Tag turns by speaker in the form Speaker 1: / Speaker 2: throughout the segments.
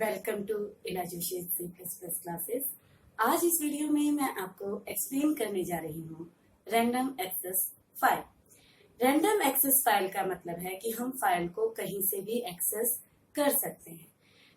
Speaker 1: Welcome to इला Joshi C++ classes. आज इस वीडियो में मैं आपको एक्सप्लेन करने जा रही हूँ random access file. Random access file का मतलब है कि हम फाइल को कहीं से भी एक्सेस कर सकते हैं।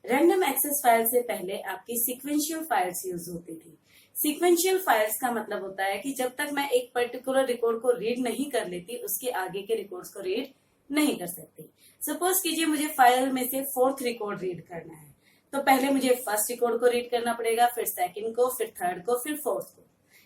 Speaker 1: रैंडम एक्सेस फाइल से पहले आपकी सीक्वेंशियल फाइल्स यूज होती थी। सीक्वेंशियल फाइल्स का मतलब होता है कि जब तक मैं एक पर्टिकुलर रिकॉर्ड को रीड नहीं कर लेती, उसके आगे के रिकॉर्ड्स को रीड नहीं कर सकती। सपोज कीजिए मुझे फाइल में से फोर्थ रिकॉर्ड रीड करना है, तो पहले मुझे फर्स्ट रिकॉर्ड को रीड करना पड़ेगा, फिर सेकंड को, फिर थर्ड को, फिर फोर्थ को।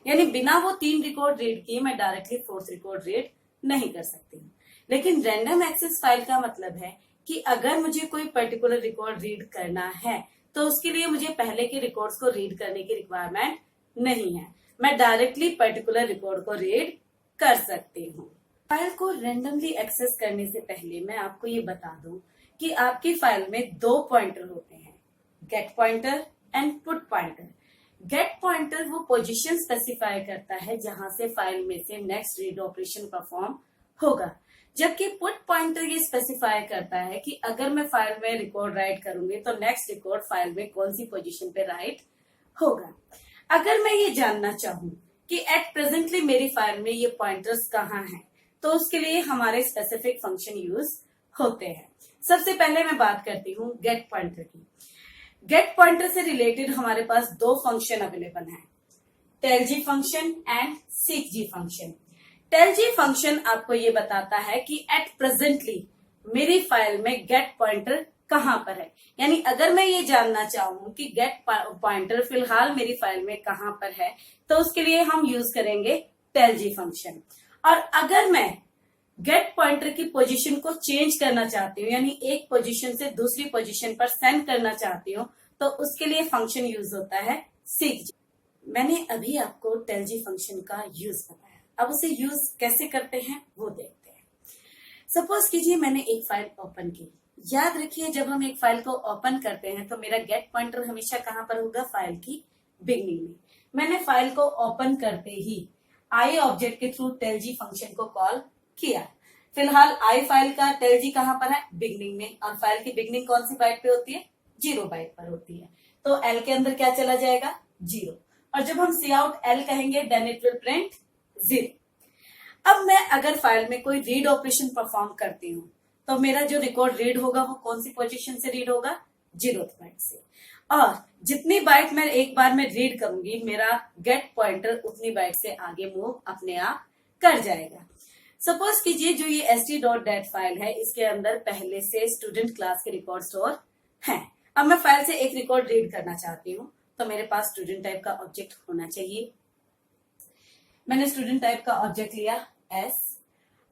Speaker 1: यानी बिना वो 3 रिकॉर्ड रीड किए मैं डायरेक्टली फोर्थ रिकॉर्ड रीड नहीं कर सकती हूँ। लेकिन रैंडम एक्सेस फाइल का मतलब है कि अगर मुझे कोई पर्टिकुलर रिकॉर्ड रीड करना है तो उसके लिए मुझे पहले के रिकॉर्ड्स को रीड करने की रिक्वायरमेंट नहीं है। मैं डायरेक्टली पर्टिकुलर रिकॉर्ड को रीड कर सकती हूँ। फाइल को रैंडमली एक्सेस करने से पहले मैं आपको ये बता दूं कि आपकी फाइल में 2 पॉइंटर होते हैं, gate pointer and put pointer. Gate pointer वो पोजीशन स्पेसिफाई करता है जहां से फाइल में से नेक्स्ट रीड ऑपरेशन परफॉर्म होगा, जबकि पुट पॉइंटर ये स्पेसिफाई करता है कि अगर मैं फाइल में रिकॉर्ड राइट करूंगी तो नेक्स्ट रिकॉर्ड फाइल में कौन सी पोजीशन पे राइट होगा। अगर मैं ये जानना चाहूं कि एट प्रेजेंटली मेरी फाइल में ये पॉइंटर्स कहाँ हैं, तो उसके लिए हमारे स्पेसिफिक फंक्शन यूज होते हैं। सबसे पहले मैं बात करती हूँ गेट पॉइंटर की। गेट पॉइंटर से रिलेटेड हमारे पास 2 फंक्शन अवेलेबल हैं, टेलजी फंक्शन एंड सीकजी फंक्शन। टेलजी फंक्शन आपको ये बताता है कि एट प्रेजेंटली मेरी फाइल में गेट पॉइंटर कहाँ पर है। यानी अगर मैं ये जानना चाहूँ कि गेट पॉइंटर फिलहाल मेरी फाइल में कहाँ पर है, तो उसके लिए हम यूज करेंगे टेलजी फंक्शन। और अगर मैं गेट पॉइंटर की पोजीशन को चेंज करना चाहती हूँ, यानी एक पोजीशन से दूसरी पोजीशन पर सेंड करना चाहती हूँ, तो उसके लिए फंक्शन यूज होता है सीकजी। मैंने अभी आपको टेलजी फंक्शन का यूज बताया, अब उसे यूज कैसे करते हैं वो देखते हैं। सपोज कीजिए मैंने एक फाइल ओपन की। याद रखिए जब हम एक फाइल को ओपन करते हैं तो मेरा गेट पॉइंटर हमेशा कहाँ पर होगा, फाइल की बिगनिंग में। मैंने फाइल को ओपन करते ही आई ऑब्जेक्ट के थ्रू टेलजी फंक्शन को कॉल किया। फिलहाल आई फाइल का टेलजी कहाँ पर है, बिगनिंग में, और फाइल की बिगनिंग कौन सी बाइट पे होती है, 0 बाइट पर होती है। तो एल के अंदर क्या चला जाएगा, 0। और जब हम सी आउट एल कहेंगे देन इट विल प्रिंट 0। अब मैं अगर फाइल में कोई रीड ऑपरेशन परफॉर्म करती हूँ तो मेरा जो रिकॉर्ड रीड होगा वो कौन सी पोजीशन से रीड होगा, 0th बाइट से। और जितनी बाइट मैं एक बार में रीड करूंगी मेरा गेट पॉइंटर उतनी बाइट से आगे मूव अपने आप कर जाएगा। सपोज कीजिए जो ये st.dat फाइल है, इसके अंदर पहले से स्टूडेंट क्लास के रिकॉर्ड स्टोर हैं। अब मैं फाइल से एक रिकॉर्ड रीड करना चाहती हूँ तो मेरे पास स्टूडेंट टाइप का ऑब्जेक्ट होना चाहिए। मैंने स्टूडेंट टाइप का ऑब्जेक्ट लिया s,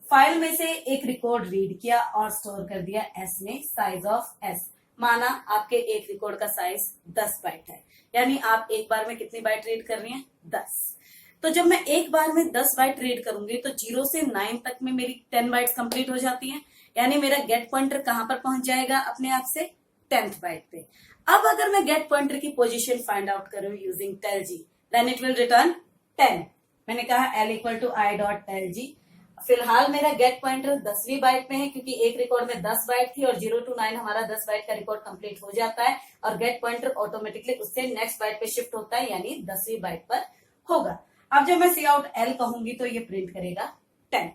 Speaker 1: फाइल में से एक रिकॉर्ड रीड किया और स्टोर कर दिया s में, साइज ऑफ s। माना आपके एक रिकॉर्ड का साइज 10 बाइट है, यानी आप एक बार में कितनी बाइट रीड कर रही हैं, 10। तो जब मैं एक बार में 10 बाइट रीड करूंगी तो 0 से 9 तक में मेरी 10 बाइट्स कंप्लीट हो जाती हैं। यानी मेरा गेट पॉइंटर कहां पर पहुंच जाएगा, अपने आप से 10th बाइट पे। अब अगर मैं गेट पॉइंटर की पोजीशन फाइंड आउट करूं using tellg, then it will return 10। मैंने कहा l equal to I dot tellg. फिलहाल मेरा गेट पॉइंटर 10वीं बाइट में है क्योंकि एक रिकॉर्ड में 10 बाइट थी और 0 to 9 हमारा 10 बाइट का रिकॉर्ड कंप्लीट हो जाता है और गेट पॉइंटर ऑटोमेटिकली उससे नेक्स्ट बाइट पे शिफ्ट होता है, यानी 10वीं बाइट पर होगा। अब जब मैं सी आउट एल कहूंगी तो ये प्रिंट करेगा 10।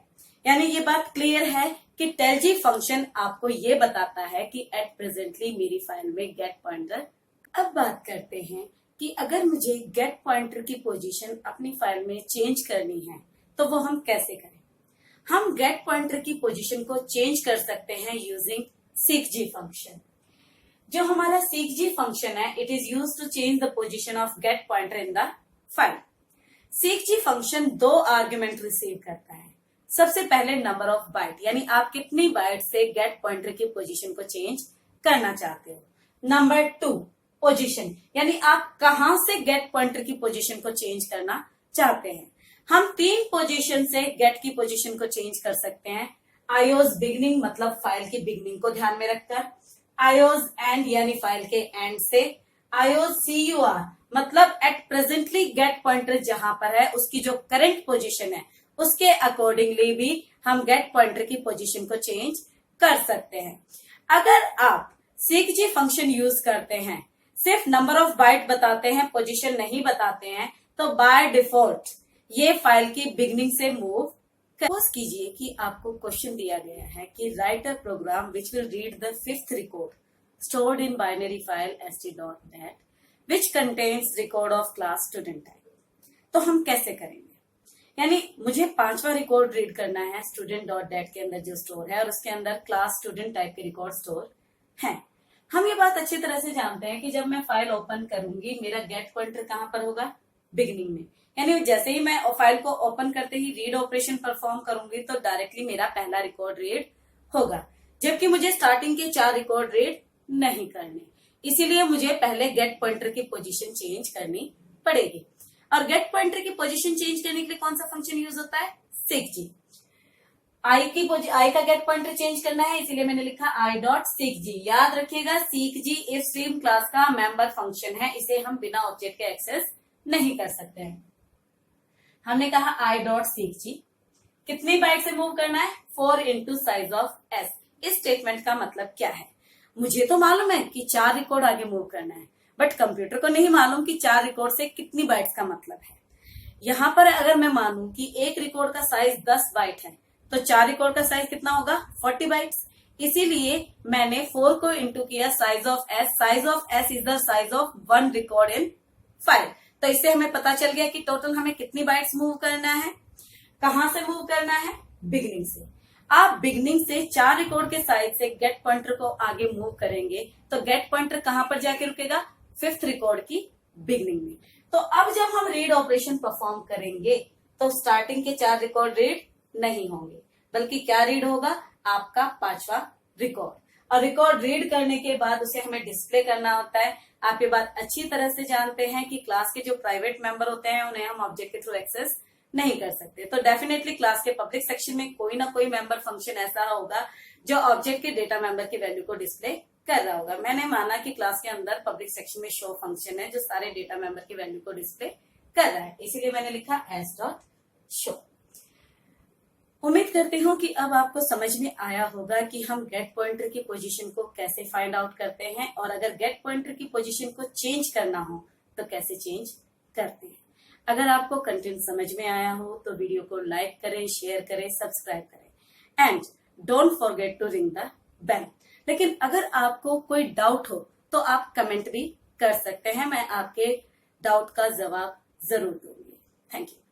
Speaker 1: यानी ये बात क्लियर है कि टेलजी फंक्शन आपको ये बताता है कि एट प्रेजेंटली मेरी फाइल में गेट पॉइंटर। अब बात करते हैं कि अगर मुझे गेट पॉइंटर की पोजीशन अपनी फाइल में चेंज करनी है तो वो हम कैसे करें। हम गेट पॉइंटर की पोजीशन को चेंज कर सकते हैं यूजिंग सीकजी फंक्शन। जो हमारा सीकजी फंक्शन है, it is used to change the position of get pointer in the file. Seekg function 2 argument receive करता है। सबसे पहले नंबर ऑफ बाइट, यानी आप कितनी बाइट से गेट पॉइंटर की पोजीशन को चेंज करना चाहते हो। नंबर 2 पोजीशन, यानी आप कहां से गेट पॉइंटर की पोजीशन को चेंज करना चाहते हैं। हम 3 पोजीशन से गेट की पोजीशन को चेंज कर सकते हैं। आईओज बिगनिंग, मतलब फाइल की बिगनिंग को ध्यान में रखकर। आईओज एंड, यानी फाइल के एंड से। आईओज CUR, मतलब एट प्रेजेंटली गेट पॉइंटर जहां पर है उसकी जो करंट पोजीशन है उसके अकॉर्डिंगली भी हम गेट पॉइंटर की पोजीशन को चेंज कर सकते हैं। अगर आप सीक फंक्शन यूज करते हैं, सिर्फ नंबर ऑफ बाइट बताते हैं, पोजीशन नहीं बताते हैं, तो बाय डिफॉल्ट ये फाइल की बिगनिंग से मूव सपोज कीजिए कि आपको क्वेश्चन दिया गया है कि write a program which will read the 5th record stored in binary file st.dat which contains record of class student type. तो हम कैसे करेंगे? यानी मुझे 5वां रिकॉर्ड रीड करना है student.dat के अंदर जो स्टोर है, और उसके अंदर क्लास स्टूडेंट टाइप के रिकॉर्ड स्टोर है। हम ये बात अच्छी तरह से जानते हैं कि जब मैं फाइल ओपन करूंगी मेरा गेट पॉइंटर कहां पर होगा? बिगिनिंग में। यानी जैसे ही मैं फाइल को ओपन करते ही रीड ऑपरेशन परफॉर्म करूंगी तो डायरेक्टली मेरा पहला रिकॉर्ड रीड होगा, जबकि मुझे स्टार्टिंग के 4 रिकॉर्ड रीड नहीं करने, इसीलिए मुझे पहले गेट पॉइंटर की पोजीशन चेंज करनी पड़ेगी। और गेट पॉइंटर की पोजीशन चेंज करने के लिए कौन सा फंक्शन यूज होता है? सीक आई का गेट पॉइंटर चेंज करना है, इसीलिए मैंने लिखा i.seekg। याद रखिएगा seekg इफ स्ट्रीम क्लास का मेंबर फंक्शन है, इसे हम बिना ऑब्जेक्ट के एक्सेस नहीं कर सकते हैं। हमने कहा i.seekg कितनी बाइट से मूव करना है? 4 into size of s। इस स्टेटमेंट का मतलब क्या है? मुझे तो मालूम है कि 4 रिकॉर्ड आगे मूव करना है, बट कंप्यूटर को नहीं मालूम कि 4 रिकॉर्ड से कितनी बाइट्स का मतलब है। यहाँ पर अगर मैं मानूं कि एक रिकॉर्ड का साइज 10 बाइट है, तो 4 रिकॉर्ड का साइज कितना होगा? 40 बाइट्स। इसीलिए मैंने 4 को इंटू किया size of S. Size of S is the size of 1 record in file. तो इससे हमें पता चल गया कि टोटल हमें कितनी बाइट्स मूव करना है। कहां से मूव करना है? बिगिनिंग से। आप बिगिनिंग से 4 रिकॉर्ड के साइज से गेट पॉइंटर को आगे मूव करेंगे तो गेट पॉइंटर कहां पर जाके रुकेगा? 5th रिकॉर्ड की बिगिनिंग में। तो अब जब हम रीड ऑपरेशन परफॉर्म करेंगे तो स्टार्टिंग के 4 रिकॉर्ड रीड नहीं होंगे, बल्कि क्या रीड होगा? आपका 5वां रिकॉर्ड। और रिकॉर्ड रीड करने के बाद उसे हमें डिस्प्ले करना होता है। आप ये बात अच्छी तरह से जानते हैं कि क्लास के जो प्राइवेट मेंबर होते हैं उन्हें हम ऑब्जेक्ट के थ्रू एक्सेस नहीं कर सकते। तो डेफिनेटली क्लास के पब्लिक सेक्शन में कोई ना कोई मेंबर फंक्शन ऐसा होगा जो ऑब्जेक्ट के डेटा मेंबर की वैल्यू को डिस्प्ले कर रहा होगा। मैंने माना कि क्लास के अंदर पब्लिक सेक्शन में शो फंक्शन है जो सारे डेटा मेंबर की वैल्यू को डिस्प्ले कर रहा है, इसीलिए मैंने लिखा s.show। उम्मीद करती हूँ कि अब आपको समझ में आया होगा कि हम गेट पॉइंटर की पोजीशन को कैसे फाइंड आउट करते हैं, और अगर गेट पॉइंटर की पोजीशन को चेंज करना हो तो कैसे चेंज करते हैं। अगर आपको कंटेंट समझ में आया हो तो वीडियो को लाइक करें, शेयर करें, सब्सक्राइब करें and don't forget to ring the bell. लेकिन अगर आपको कोई डाउट हो तो आप कमेंट भी कर सकते हैं, मैं आपके डाउट का जवाब जरूर दूंगी। Thank you.